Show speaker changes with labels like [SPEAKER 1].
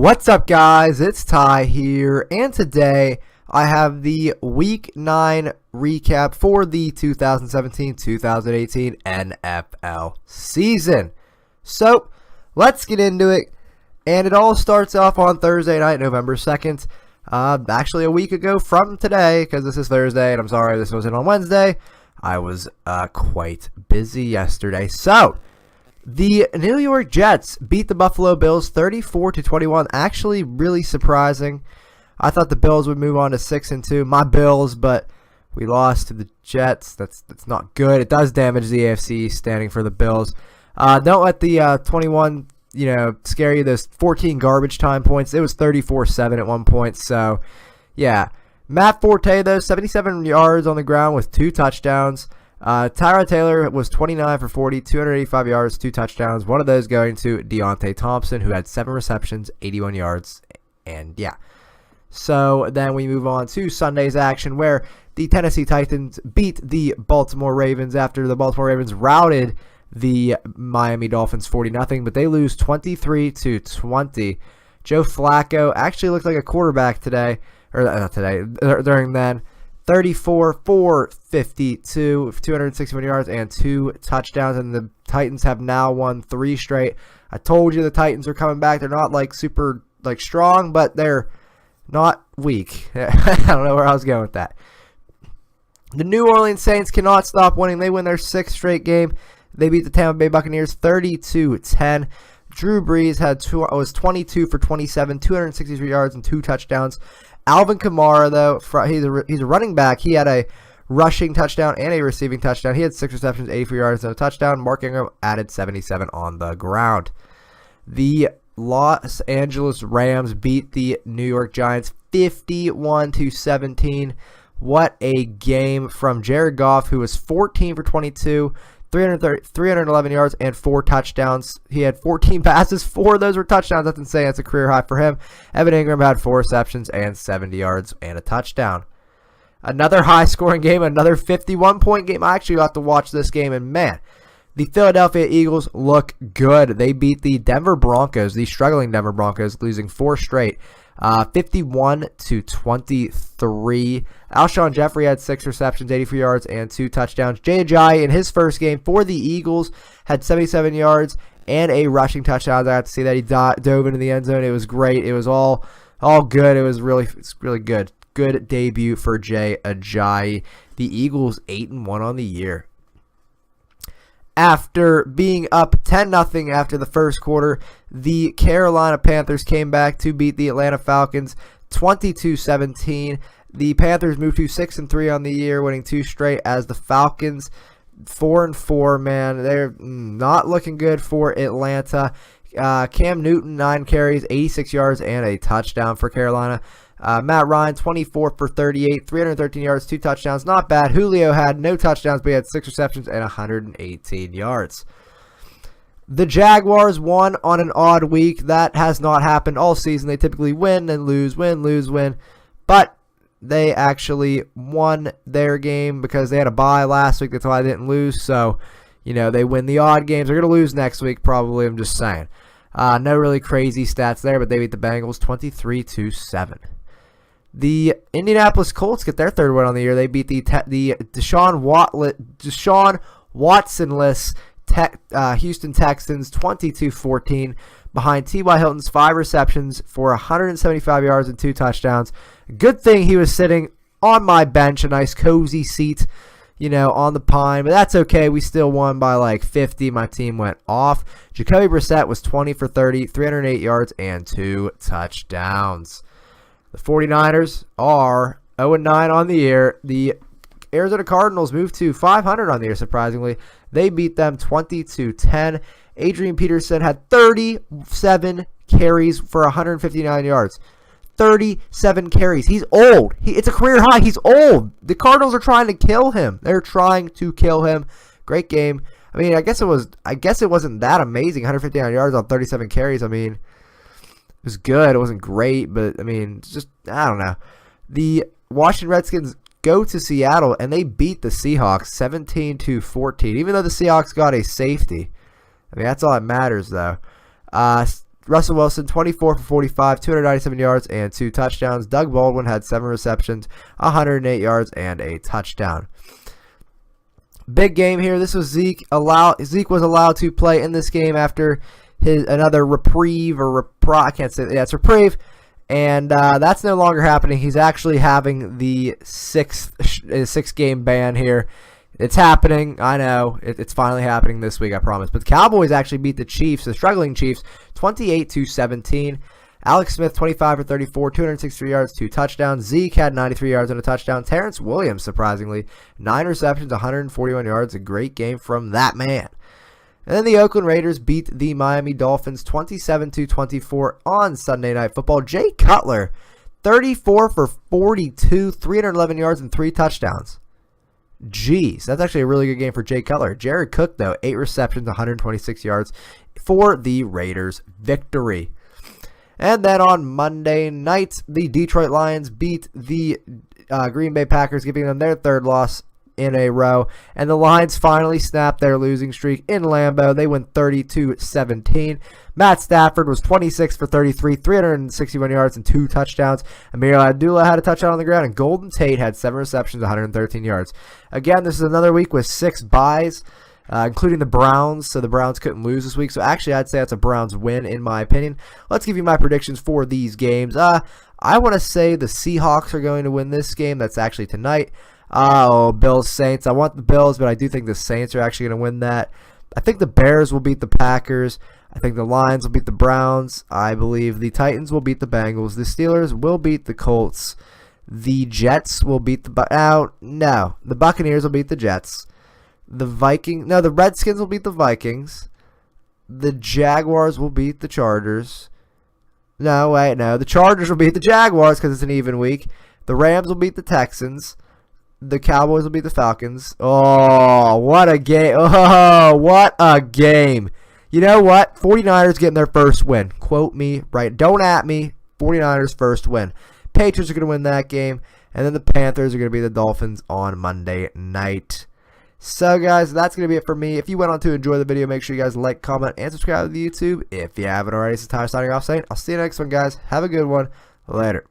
[SPEAKER 1] What's up, guys? It's Ty here, and today I have the Week 9 recap for the 2017-2018 NFL season. So, let's get into it, and it all starts off on Thursday night, November 2nd. Actually, a week ago from today, because this is Thursday, and I'm sorry this wasn't on Wednesday. I was quite busy yesterday. So, the New York Jets beat the Buffalo Bills 34-21. Actually, really surprising. I thought the Bills would move on to 6-2. My Bills, but we lost to the Jets. That's not good. It does damage the AFC standing for the Bills. Don't let the 21, scare you. Those 14 garbage time points. It was 34-7 at one point. So, yeah. Matt Forte, though, 77 yards on the ground with 2 touchdowns. Tyrod Taylor was 29 for 40, 285 yards, 2 touchdowns. One of those going to Deontay Thompson, who had 7 receptions, 81 yards, and yeah. So then we move on to Sunday's action, where the Tennessee Titans beat the Baltimore Ravens after the Baltimore Ravens routed the Miami Dolphins 40-0, but they lose 23-20. Joe Flacco actually looked like a quarterback today, during then. 34 for 52, 261 yards, and 2 touchdowns, and the Titans have now won 3 straight. I told you the Titans are coming back. They're not super strong, but they're not weak. I don't know where I was going with that. The New Orleans Saints cannot stop winning. They win their 6th straight game. They beat the Tampa Bay Buccaneers 32-10. Drew Brees was 22 for 27, 263 yards, and 2 touchdowns. Alvin Kamara, though, he's a running back. He had a rushing touchdown and a receiving touchdown. He had 6 receptions, 84 yards, and a touchdown. Mark Ingram added 77 on the ground. The Los Angeles Rams beat the New York Giants 51-17. What a game from Jared Goff, who was 14 for 22, 311 yards, and 4 touchdowns. He had 14 passes. 4 of those were touchdowns. That's insane. That's a career high for him. Evan Ingram had 4 receptions and 70 yards and a touchdown. Another high-scoring game, another 51-point game. I actually got to watch this game, and man, the Philadelphia Eagles look good. They beat the Denver Broncos, the struggling Denver Broncos, losing 4 straight. 51-23. Alshon Jeffrey had 6 receptions, 84 yards, and 2 touchdowns. Jay Ajayi in his first game for the Eagles had 77 yards and a rushing touchdown. I had to see that he dove into the end zone. It was great. It was all good. It's really good. Good debut for Jay Ajayi. The Eagles 8-1 on the year. After being up 10-0 after the first quarter, the Carolina Panthers came back to beat the Atlanta Falcons 22-17. The Panthers moved to 6-3 on the year, winning 2 straight, as the Falcons 4-4, man. They're not looking good for Atlanta. Cam Newton, 9 carries, 86 yards, and a touchdown for Carolina. Matt Ryan, 24 for 38, 313 yards, 2 touchdowns. Not bad. Julio had no touchdowns, but he had 6 receptions and 118 yards. The Jaguars won on an odd week. That has not happened all season. They typically win and lose, win, lose, win. But they actually won their game because they had a bye last week. That's why they didn't lose. So, they win the odd games. They're going to lose next week probably. I'm just saying. No really crazy stats there, but they beat the Bengals 23-7. The Indianapolis Colts get their 3rd win on the year. They beat the Deshaun Watson-less Houston Texans 22-14 behind T.Y. Hilton's 5 receptions for 175 yards and 2 touchdowns. Good thing he was sitting on my bench, a nice cozy seat, on the pine. But that's okay. We still won by 50. My team went off. Jacoby Brissett was 20 for 30, 308 yards, and 2 touchdowns. The 49ers are 0-9 on the year. The Arizona Cardinals moved to 500 on the year, surprisingly. They beat them 20-10. Adrian Peterson had 37 carries for 159 yards. 37 carries. He's old. It's a career high. He's old. The Cardinals are trying to kill him. They're trying to kill him. Great game. I mean, I guess it wasn't that amazing. 159 yards on 37 carries. I mean, it was good. It wasn't great, but I mean, I don't know. The Washington Redskins go to Seattle and they beat the Seahawks 17-14. Even though the Seahawks got a safety. I mean, that's all that matters, though. Russell Wilson, 24 for 45, 297 yards, and 2 touchdowns. Doug Baldwin had 7 receptions, 108 yards, and a touchdown. Big game here. This was Zeke. Zeke was allowed to play in this game after another reprieve or I can't say. Yeah, it's reprieve, and that's no longer happening. He's actually having the sixth game ban here. It's happening. I know. It's finally happening this week, I promise. But the Cowboys actually beat the Chiefs, the struggling Chiefs, 28-17. Alex Smith, 25 for 34, 263 yards, 2 touchdowns. Zeke had 93 yards and a touchdown. Terrence Williams, surprisingly, 9 receptions, 141 yards. A great game from that man. And then the Oakland Raiders beat the Miami Dolphins 27-24 on Sunday Night Football. Jay Cutler, 34 for 42, 311 yards, and 3 touchdowns. Jeez, that's actually a really good game for Jay Cutler. Jared Cook, though, 8 receptions, 126 yards for the Raiders' victory. And then on Monday night, the Detroit Lions beat the Green Bay Packers, giving them their 3rd loss in a row. And the Lions finally snapped their losing streak in Lambeau. They went 30-17. Matt Stafford was 26 for 33, 361 yards, and 2 touchdowns. Amir Abdullah had a touchdown on the ground, and Golden Tate had 7 receptions, 113 yards. Again, this is another week with 6 byes, including the Browns, so the Browns couldn't lose this week. So actually, I'd say that's a Browns win, in my opinion. Let's give you my predictions for these games. I want to say the Seahawks are going to win this game. That's actually tonight. Bills, Saints. I want the Bills, but I do think the Saints are actually going to win that. I think the Bears will beat the Packers. I think the Lions will beat the Browns. I believe the Titans will beat the Bengals. The Steelers will beat the Colts. The Jets will beat the the Buccaneers will beat the Jets. The Redskins will beat the Vikings. The Jaguars will beat the Chargers. The Chargers will beat the Jaguars because it's an even week. The Rams will beat the Texans. The Cowboys will beat the Falcons. Oh, what a game. Oh, what a game. You know what? 49ers getting their first win. Quote me, right? Don't at me. 49ers first win. Patriots are going to win that game. And then the Panthers are going to be the Dolphins on Monday night. So, guys, that's going to be it for me. If you went on to enjoy the video, make sure you guys like, comment, and subscribe to the YouTube. If you haven't already, this is Tyler signing off saying, I'll see you next one, guys. Have a good one. Later.